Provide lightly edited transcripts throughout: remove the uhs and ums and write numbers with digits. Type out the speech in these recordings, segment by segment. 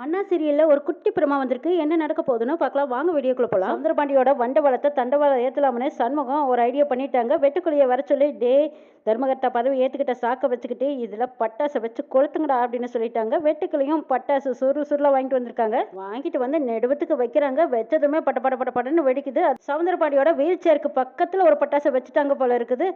அண்ணா சீரியல்ல ஒரு குட்டி பிரமா வந்திருக்கு. என்ன நடக்க போகுதுன்னு பார்க்கலாம். வாங்க வீடியோக்குள்ள போலாம். சவுந்தரபாண்டியோட வண்டவளத்தை தண்டவாளம் ஏத்தலாம்னு சண்முகம் ஒரு ஐடியா பண்ணிட்டாங்க. வெட்டுக்குழியை வர சொல்லி தர்மகர்த்தா பதவி ஏத்துக்கிட்ட சாக்க வச்சுக்கிட்டு இதுல பட்டாசை வச்சு கொளுத்துங்கடா அப்படின்னு சொல்லிட்டாங்க. வெட்டுக்குழியும் பட்டாசு சுருளா வாங்கிட்டு வந்திருக்காங்க. வாங்கிட்டு வந்து நெடுவத்துக்கு வைக்கிறாங்க. வச்சதுமே படன்னு வெடிக்குது. சவுந்தரபாண்டியோட வீல் சேருக்கு பக்கத்துல ஒரு பட்டாசை வச்சுட்டாங்க போல இருக்குது.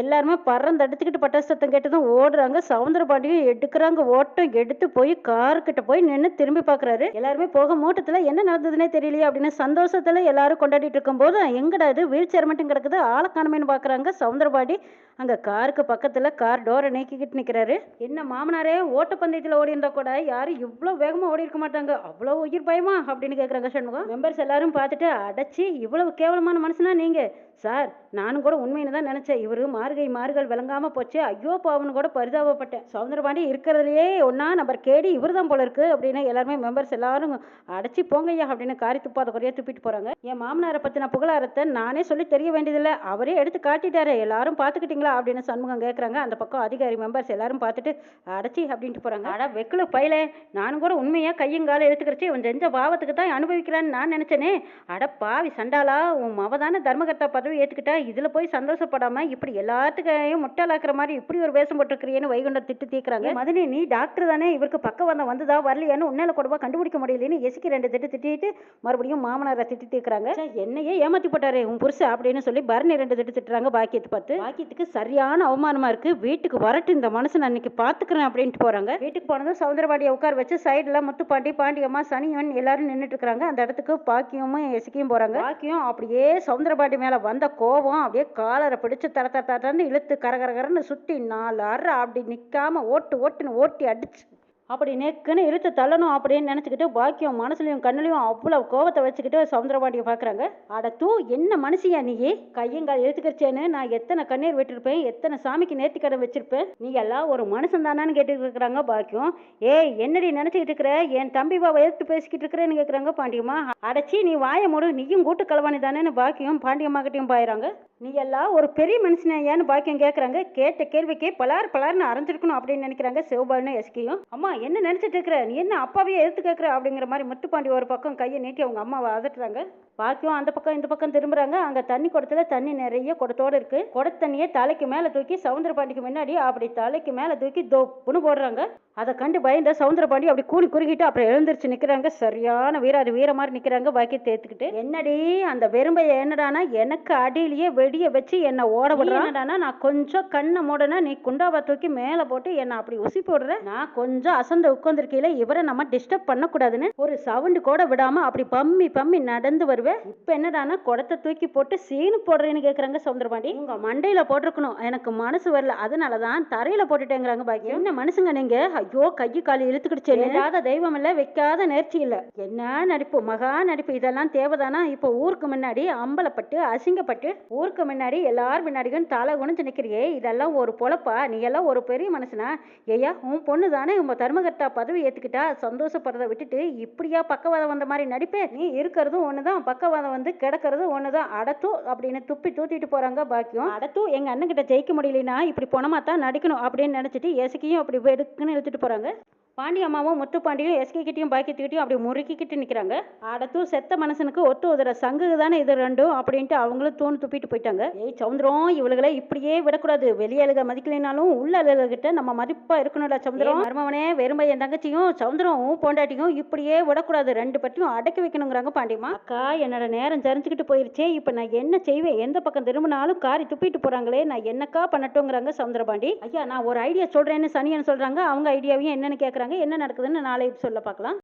எல்லாருமே பறந்தடிச்சுக்கிட்டு பட்டாசு சத்தம் கேட்டதும் ஓடுறாங்க. சவுந்தரபாண்டியும் எடுக்கிறாங்க. ஓட்டம் எடுத்து போய் கார்கிட்ட போய் நின்று திரும்பி பாக்குறாரு. எல்லாருமே போக மூட்டத்துல என்ன நடந்ததுன்னே தெரியலையே அப்படின்னு சந்தோஷத்துல எல்லாரும் கொண்டாடிட்டு இருக்கும் போது எங்கடா இது வீல் சேர் மட்டும் கிடக்குது, ஆளை காணுமேன்னு பாக்குறாங்க. சவுந்தரபாண்டி அங்க காருக்கு பக்கத்துல கார் டோரை நீக்கிக்கிட்டு நிக்கிறாரு. என்ன மாமனாரே, ஓட்டப்பந்தயத்துல ஓடி இருந்தா கூட யாரும் இவ்வளவு வேகமா ஓடி இருக்க மாட்டாங்க, அவ்வளவு உயிர் பயமா அப்படின்னு கேக்குறாங்க சண்முகம். மெம்பர்ஸ் எல்லாரும் பார்த்துட்டு அடைச்சி இவ்வளவு கேவலமான மனுஷனா நீங்க சார், நானும் கூட உண்மைன்னு தான் நினைச்சேன். இவரு மார்கள் விளங்காம போச்சு, ஐயோ பாவன்னு கூட பரிதாபப்பட்டேன். சவுந்தரபாண்டி இருக்கிறதுலையே ஒன்னா நம்பர் கேடி இவர் தான் போல இருக்கு அப்படின்னு எல்லாருமே மெம்பர்ஸ் எல்லாரும் அடைச்சி போங்கய்யா அப்படின்னு காரி துப்பாத குறையா துப்பிட்டு போறாங்க. என் மாமனாரை பத்தின புகழாரத்தை நானே சொல்லி தெரிய வேண்டியதில்லை, அவரே எடுத்து காட்டிட்டாரு, எல்லாரும் பாத்துக்கிட்டீங்களா அப்படின்னு சண்முகம் கேட்கறாங்க. அந்த பக்கம் அதிகாரி மெம்பர்ஸ் எல்லாரும் பார்த்துட்டு அடைச்சி அப்படின்ட்டு போறாங்க. அட வெக்குல பயில, நானும் கூட உண்மையா கையங்கால எடுத்துக்கிறச்சு இவன் செஞ்ச பாவத்துக்கு தான் அனுபவிக்கிறான்னு நான் நினைச்சேனே. அட பாவி சண்டாளா, உன் மவதான தர்மகர்த்தா பதவி ஏத்துக்கிட்டா இதுல போய் சந்தோஷப்படாம இப்படி எல்லாத்துக்கையும் முட்டாளாக்குற மாதிரி இப்படி ஒரு வேஷம் போட்டுருக்கிறியன்னு வைகுண்டம் திட்டு தீக்குறாங்க. மதனி, நீ டாக்டர் தானே, இவருக்கு பக்கவாதம் வந்ததா வரலையான்னு உன்னால கூடவா கண்டுபிடிக்க முடியலன்னு எசிக்கு 2 திட்டிட்டு மறுபடியும் மாமனாரை திட்டி தீக்குறாங்க. என்னையே ஏமாத்தி போட்டாரு உன் புருஷ அப்படின்னு சொல்லி பரணி 2 திட்டுறாங்க. பாக்கியத்தை பார்த்து பாக்கியத்துக்கு சரியான அவமானமா இருக்கு. வீட்டுக்கு வரட்டு இந்த மனுஷன் அன்னைக்கு பாத்துக்கிறேன் அப்படின்ட்டு போறாங்க. வீட்டுக்கு போனதும் சவுந்தரபாடியை உட்கார வச்சு சைடுல முத்துப்பாண்டி, பாண்டியம்மா, சனியன் எல்லாரும் நின்றுட்டு இருக்காங்க. அந்த இடத்துக்கு பாக்கியமும் எசிக்கியும் போறாங்க. பாக்கியம் அப்படியே சவுந்தரபாடி மேல வந்த கோபம் அப்படியே காலரை பிடிச்சு தரன்னு இழுத்து கரகரன்னு சுத்தி 4 அரை அப்படி நிக்காம ஓட்டி அடிச்சு அப்படி நெக்குன்னு இழுத்து தள்ளணும் அப்படின்னு நினச்சிக்கிட்டு பாக்கியம் மனசுலையும் கண்ணுலையும் அவ்வளோ கோபத்தை வச்சுக்கிட்டு சவுந்தரபாண்டியை பார்க்குறாங்க. அடத்தூ, என்ன மனுஷியா நீ, கையங்கால் இழுத்துக்கிறச்சேன்னு நான் எத்தனை கண்ணீர் விட்டுருப்பேன், எத்தனை சாமிக்கு நேர்த்திக்கடன் வச்சிருப்பேன், நீ எல்லாம் ஒரு மனுஷன் தானான்னு கேட்டுட்டு இருக்கிறாங்க. பாக்கியம், ஏய் என்னடி நினச்சிக்கிட்டு இருக்கிற, என் தம்பி பாவை எடுத்து பேசிக்கிட்டு இருக்கிறேன்னு கேட்குறாங்க. பாண்டியம்மா, அடைச்சி நீ வாய மூடு, நீயும் கூட்டு கலவானி தானேன்னு பாக்கியம் பாண்டியம்மா கிட்டையும் பாயிறாங்க. நீ எல்லாம் ஒரு பெரிய மனுஷனையான்னு பாக்கியம் கேட்குறாங்க. கேட்ட கேள்விக்கே பலார்னு அரைஞ்சிருக்கணும் அப்படின்னு நினைக்கிறாங்க சிவபாலனும் எஸ்கியும். அம்மா என்ன நினைச்சிட்டு இருக்கிற, நீ என்ன அப்பாவையே எடுத்து கேட்குற அப்படிங்கிற மாதிரி முத்துப்பாண்டி ஒரு பக்கம் கையை நீட்டி அவங்க அம்மாவை அதட்டுறாங்க. பாக்கியம் அந்த பக்கம் இந்த பக்கம் திரும்புறாங்க. அங்க தண்ணி குடத்துல தண்ணி நிறைய குடத்தோடு இருக்கு. குட தண்ணியை தலைக்கு மேல தூக்கி சவுந்தரபாண்டிக்கு முன்னாடி அப்படி தலைக்கு மேல தூக்கி தொப்புன்னு போடுறாங்க. அதை கண்டு பயந்த சவுந்தரபாண்டி அப்படி கூணி குறுகிட்டு அப்புறம் எழுந்திருச்சு நிக்கிறாங்க. சரியான வீர மாதிரி நிக்கிறாங்க. பாக்கியத்தை ஏத்துக்கிட்டு, என்னடி அந்த வெறும்பைய என்னடானா எனக்கு அடியிலேயே வெடிய வச்சு என்ன ஓட விடுறான்டானா, நான் கொஞ்சம் கண்ணை மூடனா நீ குண்டாவை தூக்கி மேல போட்டு என்ன அப்படி உசி போடுற, நான் கொஞ்சம் அசந்து உட்கார்ந்துருக்கையில இவரை நம்ம டிஸ்டர்ப் பண்ணக்கூடாதுன்னு ஒரு சவுண்டு கூட விடாம அப்படி பம்மி நடந்து வருவேன். இப்ப என்னடானா குடத்தை தூக்கி போட்டு சீனு போடுறேன்னு கேக்குறாங்க சவுந்தரபாண்டி. உங்க மண்டையில போட்டிருக்கணும், எனக்கு மனசு வரல, அதனாலதான் தரையில போட்டுட்டேங்கிறாங்க. பாக்கியம், என்ன மனுஷங்க நீங்க, ஐயோ கையை காலி இழுத்துக்கிடுச்சு, இல்லாத தெய்வம் இல்ல, வைக்காத நேர்ச்சி இல்ல, என்ன நடிப்பு, மகா நடிப்பு, இதெல்லாம் தேவைதானா? இப்போ ஊருக்கு முன்னாடி அம்பலப்பட்டு அசிங்கப்பட்டு ஊருக்கு முன்னாடி எல்லாரும் முன்னாடியும் தலை குனிஞ்சு நிக்கிறியே, இதெல்லாம் ஒரு பொழப்பா? நீ எல்லாம் ஒரு பெரிய மனுஷனா? ஐயா, உன் பொண்ணு தானே உங்க தர்மகர்த்தா பதவி ஏத்துக்கிட்டா சந்தோஷப்படுறத விட்டுட்டு இப்படியா பக்கவாதம் வந்த மாதிரி நடிப்பே? நீ இருக்கிறதும் ஒண்ணுதான், பக்கவாதம் வந்து கிடக்கிறது ஒண்ணுதான். அடத்தூ அப்படின்னு துப்பி தூத்திட்டு போறாங்க. பாக்கியம், அடத்தூ, எங்க அண்ணன் கிட்ட ஜெயிக்க முடியலனா இப்படி பொணமா தான் நடிக்கணும் அப்படின்னு நினைச்சிட்டு எசக்கியும் அப்படி வெடுக்குன்னு இழுத்துட்டு போறாங்க. பாண்டி அம்மாவும் முத்துப்பாண்டியும் எஸ்கே கிட்டையும் பாக்கியத்துக்கிட்டையும் அப்படி முறுக்கிக்கிட்டு நிற்கிறாங்க. அடத்தூ, செத்த மனுஷனுக்கு ஒத்து உதற சங்கு தானே இது ரெண்டும் அப்படின்ட்டு அவங்களும் தூணு துப்பிட்டு போயிட்டாங்க. ஏய் சவுந்தரம், இவளுகளை இப்படியே விடக்கூடாது, வெளியாளுக மதிக்கலைனாலும் உள்ள அலுவலகிட்ட நம்ம மதிப்பா இருக்கணும்ல சவுந்தரம். மருமவனே வெறுமை என் தங்கச்சியும் சவுந்தரம் பொண்டாட்டியும் இப்படியே விடக்கூடாது, 2 பட்டியும் அடக்கி வைக்கணுங்கிறாங்க. பாண்டியம்மா, அக்கா என்னோட நேரம் சரிஞ்சுக்கிட்டு போயிருச்சே, இப்ப நான் என்ன செய்வேன், எந்த பக்கம் திரும்பினாலும் காரி துப்பிட்டு போறாங்களே, நான் என்னக்கா பண்ணட்டுங்கிறாங்க சவுந்தரபாண்டி. ஐயா, நான் ஒரு ஐடியா சொல்றேன்னு சனியன் சொல்றாங்க. அவங்க ஐடியாவையும் என்னன்னு கேட்கறாங்க. என்ன நடக்குதுன்னு நாளை சொல்ல பார்க்கலாம்.